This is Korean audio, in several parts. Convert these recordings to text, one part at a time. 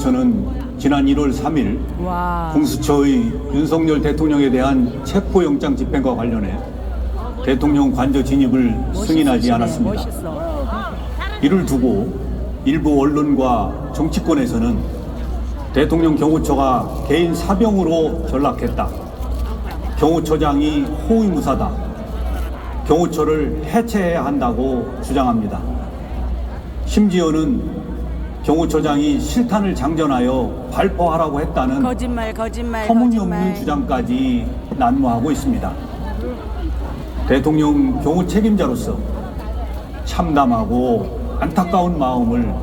대통령경호처는 지난 1월 3일 공수처의 윤석열 대통령에 대한 체포영장 집행과 관련해 대통령 관저 진입을 승인하지 않았습니다. 이를 두고 일부 언론과 정치권에서는 대통령 경호처가 개인 사병으로 전락했다, 경호처장이 호위무사다, 경호처를 해체해야 한다고 주장합니다. 심지어는 경호처장이 실탄을 장전하여 발포하라고 했다는 거짓말 터무니없는 주장까지 난무하고 있습니다. 대통령 경호 책임자로서 참담하고 안타까운 마음을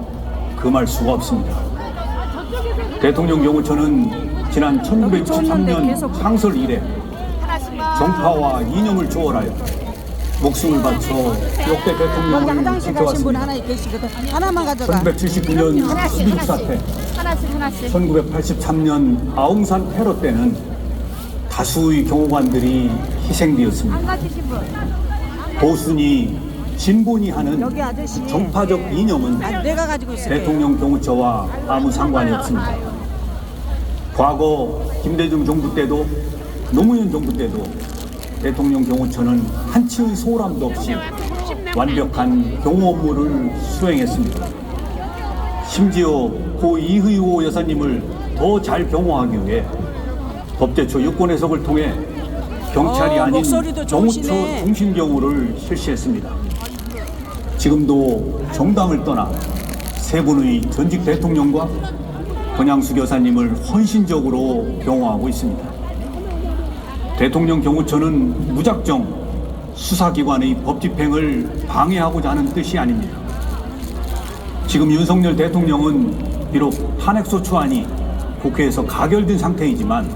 금할 수가 없습니다. 대통령 경호처는 지난 1963년 창설 이래 정파와 이념을 초월하여 목숨을 바쳐 역대 대통령을 지켜왔습니다. 1979년 12.6 사태, 1983년 아웅산 테러 때는 다수의 경호관들이 희생되었습니다. 보수니 진보니 하는 정파적 이념은 대통령 경호처와 아무 상관이 없습니다. 과거 김대중 정부 때도 노무현 정부 때도 대통령 경호처는 한치의 소홀함도 없이 완벽한 경호 업무를 수행했습니다. 심지어 고 이의호 여사님을 더 잘 경호하기 위해 법제처 유권 해석을 통해 경찰이 아닌 경호처 중심 경호를 실시했습니다. 지금도 정당을 떠나 세 분의 전직 대통령과 권양숙 여사님을 헌신적으로 경호하고 있습니다. 대통령 경호처는 무작정 수사기관의 법 집행을 방해하고자 하는 뜻이 아닙니다. 지금 윤석열 대통령은 비록 탄핵소추안이 국회에서 가결된 상태이지만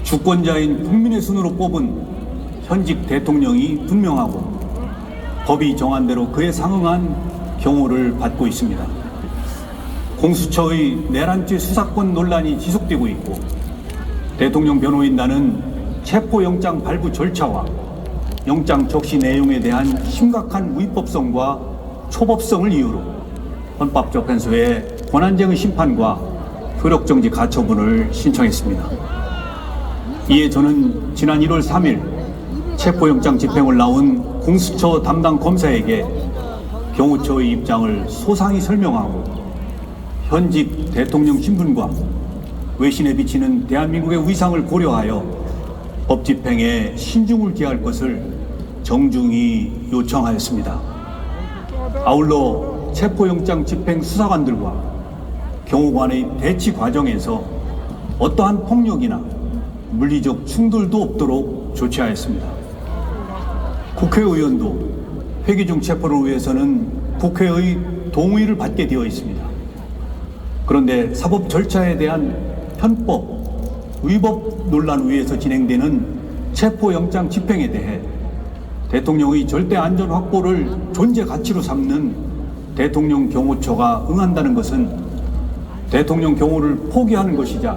주권자인 국민의 손으로 뽑은 현직 대통령이 분명하고 법이 정한 대로 그에 상응한 경호를 받고 있습니다. 공수처의 내란죄 수사권 논란이 지속되고 있고 대통령 변호인단은 체포영장 발부 절차와 영장 적시 내용에 대한 심각한 무위법성과 초법성을 이유로 헌법재판소에 권한쟁의 심판과 효력정지 가처분을 신청했습니다. 이에 저는 지난 1월 3일 체포영장 집행을 나온 공수처 담당 검사에게 경호처의 입장을 소상히 설명하고 현직 대통령 신분과 외신에 비치는 대한민국의 위상을 고려하여 법 집행에 신중을 기할 것을 정중히 요청하였습니다. 아울러 체포영장 집행 수사관들과 경호관의 대치 과정에서 어떠한 폭력이나 물리적 충돌도 없도록 조치하였습니다. 국회의원도 회기 중 체포를 위해서는 국회의 동의를 받게 되어 있습니다. 그런데 사법 절차에 대한 편법, 위법 논란 위에서 진행되는 체포영장 집행에 대해 대통령의 절대 안전 확보를 존재 가치로 삼는 대통령 경호처가 응한다는 것은 대통령 경호를 포기하는 것이자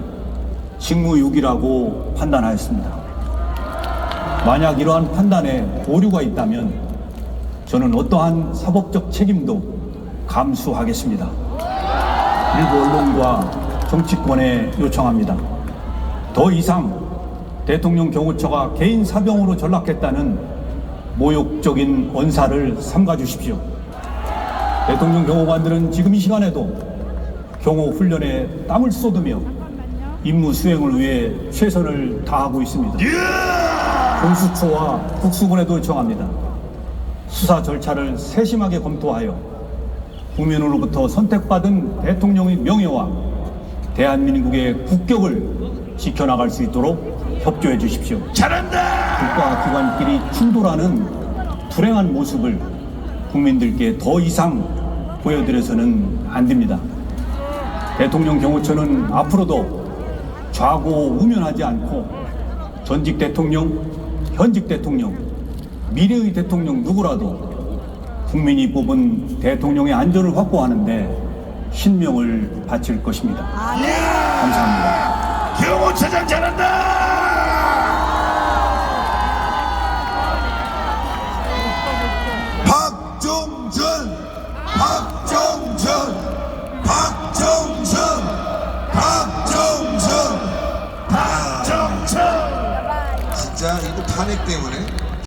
직무유기라고 판단하였습니다. 만약 이러한 판단에 오류가 있다면 저는 어떠한 사법적 책임도 감수하겠습니다. 일부 언론과 정치권에 요청합니다. 더 이상 대통령 경호처가 개인 사병으로 전락했다는 모욕적인 언사를 삼가 주십시오. 대통령 경호관들은 지금 이 시간에도 경호 훈련에 땀을 쏟으며 임무 수행을 위해 최선을 다하고 있습니다. 공수처와 국수본에도 요청합니다. 수사 절차를 세심하게 검토하여 국민으로부터 선택받은 대통령의 명예와 대한민국의 국격을 지켜나갈 수 있도록 협조해 주십시오. 잘한다! 국가 기관끼리 충돌하는 불행한 모습을 국민들께 더 이상 보여드려서는 안 됩니다. 대통령 경호처는 앞으로도 좌고우면하지 않고 전직 대통령, 현직 대통령, 미래의 대통령 누구라도 국민이 뽑은 대통령의 안전을 확보하는데 신명을 바칠 것입니다. 감사합니다. 경호처장 잘한다! 박정전! 박정전! 박정전! 진짜 이거 탄핵 때문에